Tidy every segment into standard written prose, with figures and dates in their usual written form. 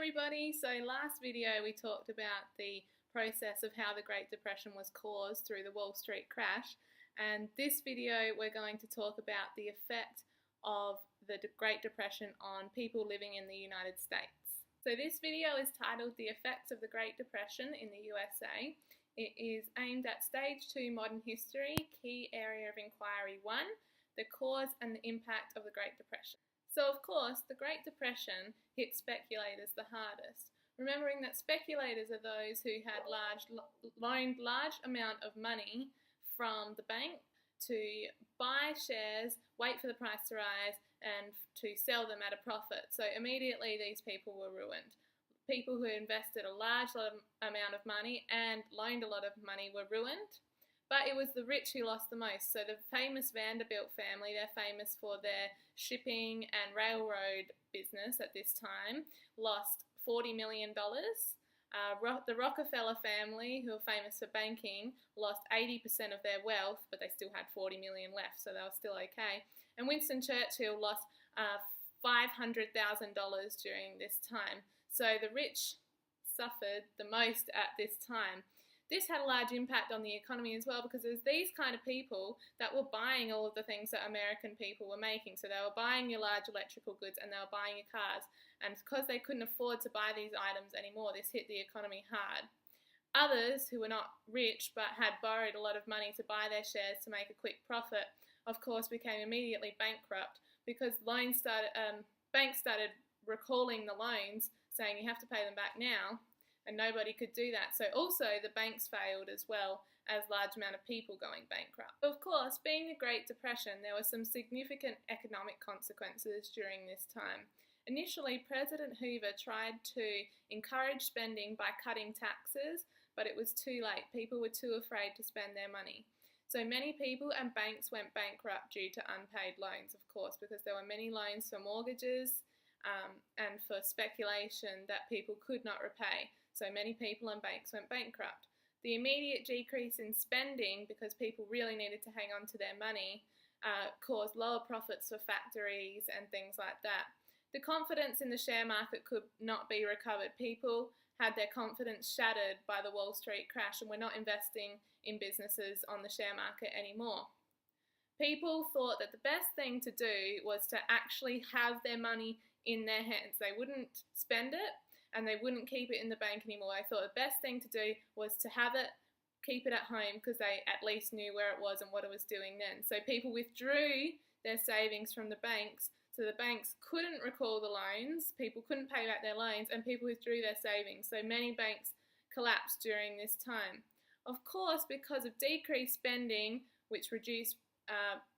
everybody. So last video we talked about the process of how the Great Depression was caused through the Wall Street crash, and this video we're going to talk about the effect of the Great Depression on people living in the United States. So this video is titled The Effects of the Great Depression in the USA. It is aimed at Stage 2 Modern History, Key Area of Inquiry 1, the cause and the impact of the Great Depression. So of course, the Great Depression hit speculators the hardest, remembering that speculators are those who had loaned large amount of money from the bank to buy shares, wait for the price to rise, and to sell them at a profit. So immediately these people were ruined. People who invested a large amount of money and loaned a lot of money were ruined. But it was the rich who lost the most. So the famous Vanderbilt family, they're famous for their shipping and railroad business at this time, lost $40 million. The Rockefeller family, who are famous for banking, lost 80% of their wealth, but they still had $40 million left, so they were still okay. And Winston Churchill lost $500,000 during this time. So the rich suffered the most at this time. This had a large impact on the economy as well, because it was these kind of people that were buying all of the things that American people were making. So they were buying your large electrical goods and they were buying your cars. And because they couldn't afford to buy these items anymore, this hit the economy hard. Others who were not rich but had borrowed a lot of money to buy their shares to make a quick profit, of course, became immediately bankrupt, because banks started recalling the loans, saying you have to pay them back now. And nobody could do that. So also the banks failed, as well as large amount of people going bankrupt. Of course, being the Great Depression, there were some significant economic consequences during this time. Initially, President Hoover tried to encourage spending by cutting taxes, but it was too late. People were too afraid to spend their money. So many people and banks went bankrupt due to unpaid loans, of course, because there were many loans for mortgages and for speculation that people could not repay. So many people and banks went bankrupt. The immediate decrease in spending, because people really needed to hang on to their money, caused lower profits for factories and things like that. The confidence in the share market could not be recovered. People had their confidence shattered by the Wall Street crash and were not investing in businesses on the share market anymore. People thought that the best thing to do was to actually have their money in their hands. They wouldn't spend it, and they wouldn't keep it in the bank anymore. They thought the best thing to do was to have it, keep it at home, because they at least knew where it was and what it was doing then. So people withdrew their savings from the banks, so the banks couldn't recall the loans, people couldn't pay back their loans, and people withdrew their savings. So many banks collapsed during this time. Of course, because of decreased spending, which reduced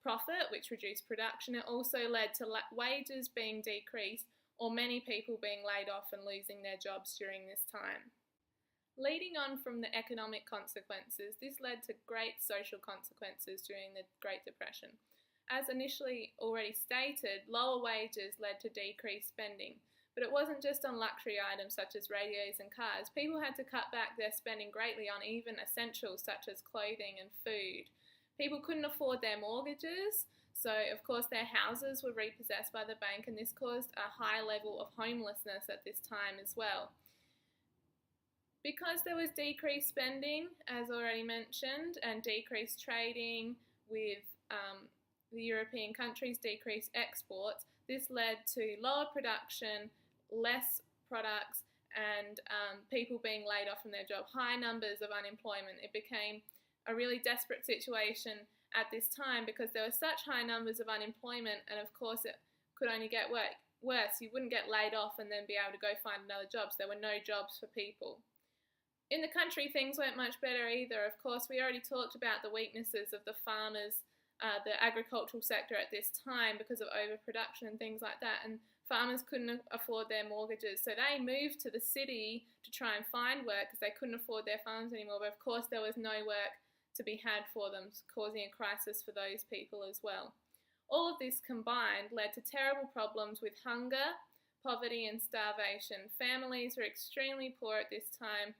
profit, which reduced production, it also led to wages being decreased, or many people being laid off and losing their jobs during this time. Leading on from the economic consequences, this led to great social consequences during the Great Depression. As initially already stated, lower wages led to decreased spending. But it wasn't just on luxury items such as radios and cars. People had to cut back their spending greatly on even essentials such as clothing and food. People couldn't afford their mortgages, so of course their houses were repossessed by the bank, and this caused a high level of homelessness at this time as well. Because there was decreased spending, as already mentioned, and decreased trading with the European countries, decreased exports, this led to lower production, less products, and people being laid off from their job, high numbers of unemployment. It became a really desperate situation at this time, because there were such high numbers of unemployment, and of course it could only get worse. You wouldn't get laid off and then be able to go find another job. So there were no jobs for people. In the country, things weren't much better either. Of course, we already talked about the weaknesses of the farmers, the agricultural sector at this time, because of overproduction and things like that, and farmers couldn't afford their mortgages. So they moved to the city to try and find work, because they couldn't afford their farms anymore. But of course, there was no work to be had for them, causing a crisis for those people as well. All of this combined led to terrible problems with hunger, poverty and starvation. Families were extremely poor at this time.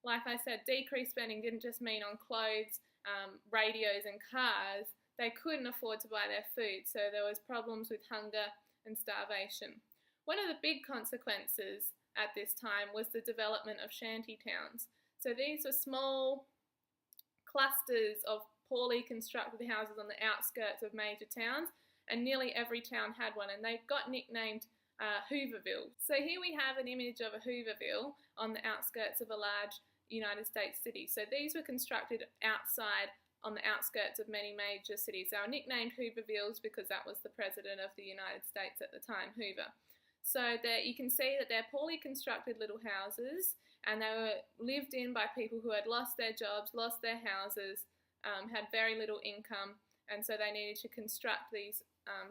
Like I said, decreased spending didn't just mean on clothes, radios and cars. They couldn't afford to buy their food, so there was problems with hunger and starvation. One of the big consequences at this time was the development of shanty towns. So these were small clusters of poorly constructed houses on the outskirts of major towns, and nearly every town had one, and they got nicknamed Hooverville. So here we have an image of a Hooverville on the outskirts of a large United States city. So these were constructed outside on the outskirts of many major cities. They were nicknamed Hoovervilles because that was the president of the United States at the time, Hoover. So there you can see that they're poorly constructed little houses, and they were lived in by people who had lost their jobs, lost their houses, had very little income, and so they needed to construct these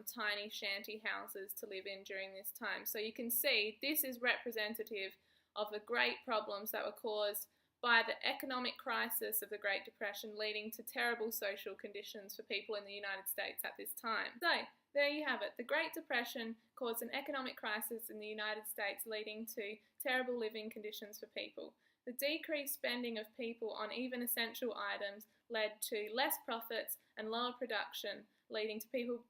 tiny shanty houses to live in during this time. So you can see this is representative of the great problems that were caused by the economic crisis of the Great Depression, leading to terrible social conditions for people in the United States at this time. So there you have it. The Great Depression caused an economic crisis in the United States, leading to terrible living conditions for people. The decreased spending of people on even essential items led to less profits and lower production, leading to people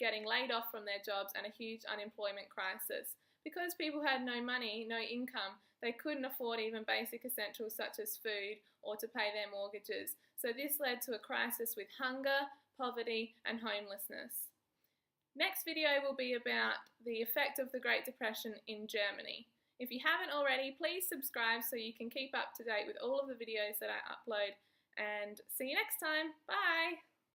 getting laid off from their jobs and a huge unemployment crisis. Because people had no money, no income, they couldn't afford even basic essentials such as food or to pay their mortgages. So this led to a crisis with hunger, poverty, and homelessness. Next video will be about the effect of the Great Depression in Germany. If you haven't already, please subscribe so you can keep up to date with all of the videos that I upload. And see you next time. Bye!